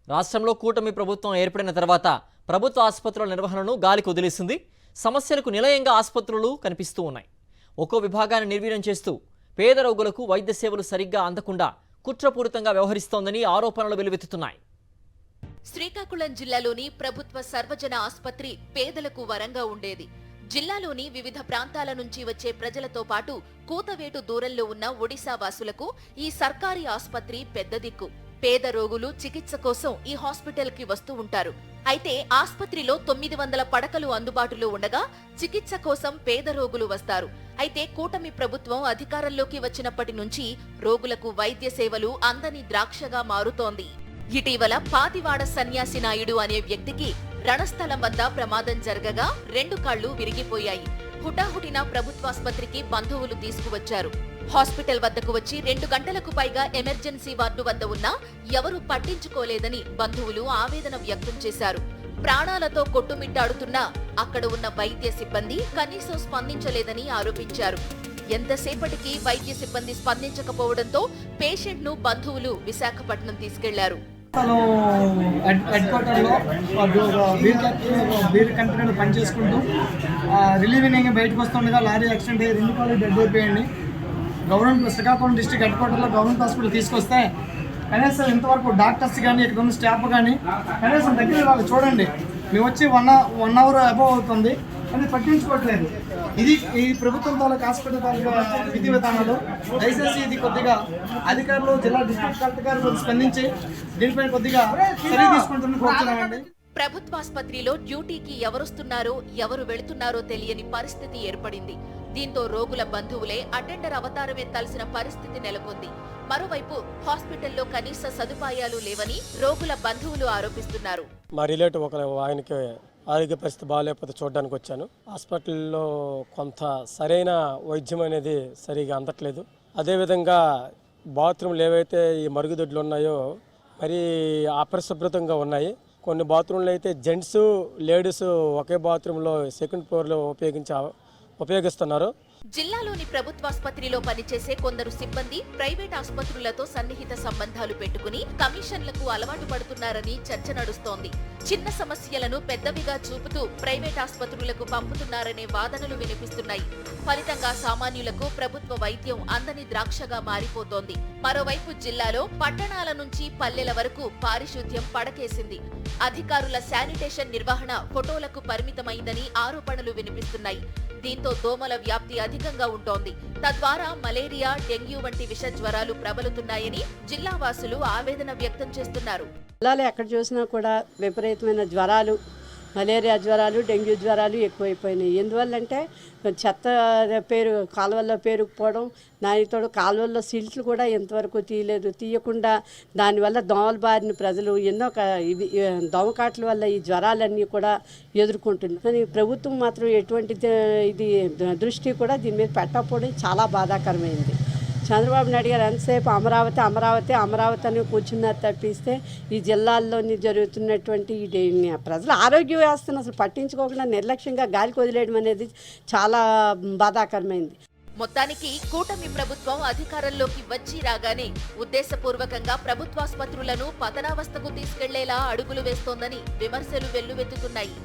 రాష్ట్రంలో కూటమి ప్రభుత్వం ఏర్పడిన తర్వాత ప్రభుత్వ ఆసుపత్రుల నిర్వహణను గాలికి వదిలేసింది. సమస్యలకు నిలయంగా ఆసుపత్రులు కనిపిస్తూ ఉన్నాయి. ఒక్కో విభాగాన్ని నిర్వీర్యం చేస్తూ పేద రోగులకు వైద్య సేవలు సరిగ్గా అందకుండా కుట్రపూరితంగా వ్యవహరిస్తోందని ఆరోపణలు వెలువెత్తుతున్నాయి. శ్రీకాకుళం జిల్లాలోని ప్రభుత్వ సర్వజన ఆసుపత్రి పేదలకు వరంగా ఉండేది. జిల్లాలోని వివిధ ప్రాంతాల నుంచి వచ్చే ప్రజలతో పాటు కూతవేటు దూరంలో ఉన్న ఒడిశా వాసులకు ఈ సర్కారీ ఆసుపత్రి పెద్ద దిక్కు. పేద రోగులు చికిత్స కోసం ఈ హాస్పిటల్ కి వస్తూ ఉంటారు. అయితే ఆసుపత్రిలో 900 పడకలు అందుబాటులో ఉండగా చికిత్స కోసం పేద రోగులు వస్తారు. అయితే కూటమి ప్రభుత్వం అధికారంలోకి వచ్చినప్పటి నుంచి రోగులకు వైద్య సేవలు అందని ద్రాక్షగా మారుతోంది. ఇటీవల పాతివాడ సన్యాసి నాయుడు అనే వ్యక్తికి రణస్థలం వద్ద ప్రమాదం జరగగా 2 కాళ్లు విరిగిపోయాయి. హుటాహుటిన ప్రభుత్వాసుపత్రికి బంధువులు తీసుకువచ్చారు. హాస్పిటల్ వద్దకు వచ్చి 2 గంటలకు పైగా ఎమర్జెన్సీ వార్డు వద్ద ఉన్నా ఎవరూ పట్టించుకోలేదని బంధువులు ఆవేదన వ్యక్తం చేశారు. ప్రాణాలతో కొట్టుమిట్టాడుతున్నా అక్కడ ఉన్న వైద్య సిబ్బంది కనీసం స్పందించలేదని ఆరోపించారు. ఎంతసేపటికి వైద్య సిబ్బంది స్పందించకపోవడంతో పేషెంట్ ను బంధువులు విశాఖపట్నం తీసుకెళ్లారు. హెడ్ క్వార్టర్లో బీర్ కంపెనీలో పనిచేసుకుంటూ రిలీవింగ్ బయటకు వస్తుండగా లారీ యాక్సిడెంట్ అయ్యి 2 కాళ్ళు డెడ్ అయిపోయాయండి. గవర్నమెంట్ శ్రీకాకుళం డిస్ట్రిక్ట్ హెడ్ క్వార్టర్లో గవర్నమెంట్ హాస్పిటల్ తీసుకొస్తే కనీసం ఇంతవరకు డాక్టర్స్ కానీ ఇక్కడ ఉన్న స్టాఫ్ కానీ కనీసం దగ్గర వాళ్ళు చూడండి, మేము వచ్చి 1 అవర్ అబవ్ అవుతుంది అని పట్టించుకోవట్లేదు. ఇది ఈ ప్రభుత్వం తాలూకు హాస్పిటల్ తాలూకా విధి విధానాలు. దయచేసి ఇది కొద్దిగా అధికారులు జిల్లా డిస్ట్రిక్ట్ కలెక్టర్ గారు స్పందించి దీనిపై కొద్దిగా చర్య తీసుకుంటున్న కోరుతున్నామండి. ప్రభుత్వాసుపత్రిలో డ్యూటీకి ఎవరొస్తున్నారో ఎవరు వెళుతున్నారో తెలియని పరిస్థితి ఏర్పడింది. దీంతో రోగుల బంధువులే అటెండర్ అవతారం ఎత్తాల్సిన పరిస్థితి నెలకొంది. మరోవైపు హాస్పిటల్లో కనీస సదుపాయాలు లేవని రోగుల బంధువులు ఆరోపిస్తున్నారు. మా రిలేటివ్ ఆయనకి ఆరోగ్య పరిస్థితి బాగాలేకపోతే చూడడానికి వచ్చాను. హాస్పిటల్లో కొంత సరైన వైద్యం అనేది సరిగా అందట్లేదు. అదేవిధంగా బాత్రూమ్లు ఏవైతే ఈ మరుగుదొడ్లు ఉన్నాయో మరి అపరిశుభ్రంగా ఉన్నాయి. కొన్ని బాత్రూంలు అయితే జెంట్స్ లేడీస్ ఒకే బాత్రూంలో సెకండ్ ఫ్లోర్లో ఉపయోగిస్తున్నారు. జిల్లాలోని ప్రభుత్వాసుపత్రిలో పనిచేసే కొందరు సిబ్బంది ప్రైవేట్ ఆసుపత్రులతో సన్నిహిత సంబంధాలు పెట్టుకుని కమిషన్లకు అలవాటు పడుతున్నారని చర్చ నడుస్తోంది. చిన్న సమస్యలను పెద్దవిగా చూపుతూ ప్రైవేట్ ఆసుపత్రులకు పంపుతున్నారనే వాదనలు వినిపిస్తున్నాయి. ఫలితంగా సామాన్యులకు ప్రభుత్వ వైద్యం అందని ద్రాక్షగా మారిపోతోంది. మరోవైపు జిల్లాలో పట్టణాల నుంచి పల్లెల వరకు పారిశుద్ధ్యం పడకేసింది. అధికారుల శానిటేషన్ నిర్వహణ ఫోటోలకు పరిమితమైందని ఆరోపణలు వినిపిస్తున్నాయి. దీంతో దోమల వ్యాప్తి అధికంగా ఉంటోంది. తద్వారా మలేరియా, డెంగ్యూ వంటి విష జ్వరాలు ప్రబలుతున్నాయని జిల్లా వాసులు ఆవేదన వ్యక్తం చేస్తున్నారు. జిల్లాలో ఎక్కడ చూసినా కూడా విపరీతమైన జ్వరాలు, మలేరియా జ్వరాలు, డెంగ్యూ జ్వరాలు ఎక్కువైపోయినాయి. ఎందువల్లంటే చెత్త కాలువల్లో పేరుకుపోవడం, దానితో కాలువల్లో సిల్ట్లు కూడా ఎంతవరకు తీయకుండా దానివల్ల దోమల బారిన ప్రజలు ఎన్నో దోమకాట్ల వల్ల ఈ జ్వరాలన్నీ కూడా ఎదుర్కొంటున్నారు. కానీ ప్రభుత్వం మాత్రం ఎటువంటి ఇది దృష్టి కూడా దీని మీద పెట్టకపోవడం చాలా బాధాకరమైంది. చంద్రబాబు నాయుడు గారు ఎంతసేపు అమరావతి అమరావతి అమరావతి అని కూర్చున్నారు తప్పిస్తే ఈ జిల్లాల్లోని జరుగుతున్నటువంటి ప్రజల ఆరోగ్య వ్యవస్థను అసలు పట్టించుకోకుండా నిర్లక్ష్యంగా గాలికి వదిలేయడం అనేది చాలా బాధాకరమైంది. మొత్తానికి కూటమి ప్రభుత్వం అధికారంలోకి వచ్చి రాగానే ఉద్దేశపూర్వకంగా ప్రభుత్వాసుపత్రులను పతనావస్థకు తీసుకెళ్లేలా అడుగులు వేస్తోందని విమర్శలు వెల్లువెత్తుతున్నాయి.